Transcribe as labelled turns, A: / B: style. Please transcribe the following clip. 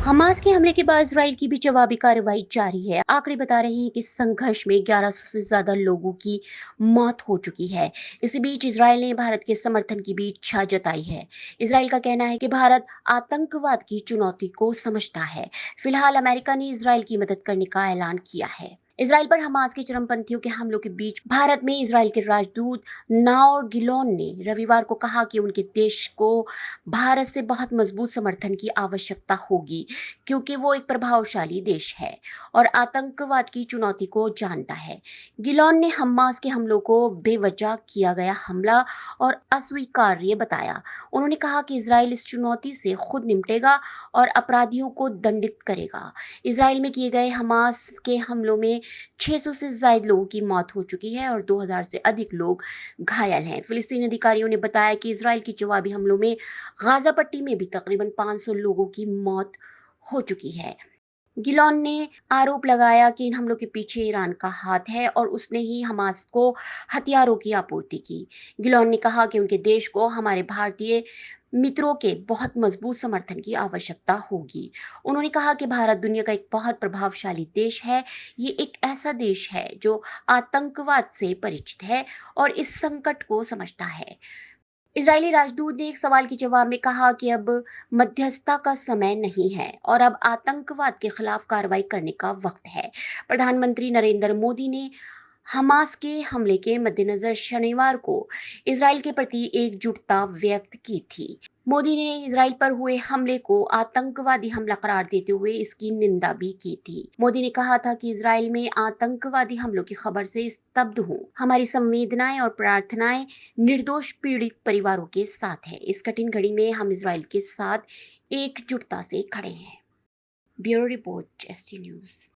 A: Hamas के हमले के बाद इजराइल की भी जवाबी कार्रवाई जारी है। आंकड़े बता रहे हैं कि संघर्ष में 1100 से ज्यादा लोगों की मौत हो चुकी है। इसी बीच इजराइल ने भारत के समर्थन की भी इच्छा जताई है। इजराइल का कहना है कि भारत आतंकवाद की चुनौती को समझता है। फिलहाल अमेरिका ने इजराइल की मदद करने का ऐलान किया है। इजराइल पर हमास के चरमपंथियों के हमलों के बीच भारत में इजराइल के राजदूत नाओर गिलोन ने रविवार को कहा कि उनके देश को भारत से बहुत मजबूत समर्थन की आवश्यकता होगी, क्योंकि वो एक प्रभावशाली देश है और आतंकवाद की चुनौती को जानता है। गिलोन ने हमास के हमलों को बेवजह किया गया हमला और अस्वीकार्य बताया। उन्होंने कहा कि इजराइल इस चुनौती से खुद निपटेगा और अपराधियों को दंडित करेगा। इजराइल में किए गए हमास के हमलों में 600 से ज्यादा लोगों की मौत हो चुकी है और 2000 से अधिक लोग घायल हैं। फिलिस्तीनी अधिकारियों ने बताया कि इजराइल की जवाबी हमलों में गाजा पट्टी में भी तकरीबन 500 लोगों की मौत हो चुकी है। गिलोन ने आरोप लगाया कि इन हमलों के पीछे ईरान का हाथ है और उसने ही हमास को हथियारों की आपूर्ति की। गिलोन ने कहा कि उनके देश को हमारे भारतीय मित्रों के बहुत मजबूत समर्थन की आवश्यकता होगी। उन्होंने कहा कि भारत दुनिया का एक बहुत प्रभावशाली देश है। ये एक ऐसा देश है जो आतंकवाद से परिचित है और इस संकट को समझता है। इजरायली राजदूत ने एक सवाल के जवाब में कहा कि अब मध्यस्थता का समय नहीं है और अब आतंकवाद के खिलाफ कार्रवाई करने का वक्त है। प्रधानमंत्री नरेंद्र मोदी ने हमास के हमले के मद्देनजर शनिवार को इजराइल के प्रति एकजुटता व्यक्त की थी। मोदी ने इजराइल पर हुए हमले को आतंकवादी हमला करार देते हुए इसकी निंदा भी की थी। मोदी ने कहा था कि इजराइल में आतंकवादी हमलों की खबर से स्तब्ध हूं। हमारी संवेदनाएं और प्रार्थनाएं निर्दोष पीड़ित परिवारों के साथ है। इस कठिन घड़ी में हम इजराइल के साथ एकजुटता से खड़े हैं। Bureau report, ST news.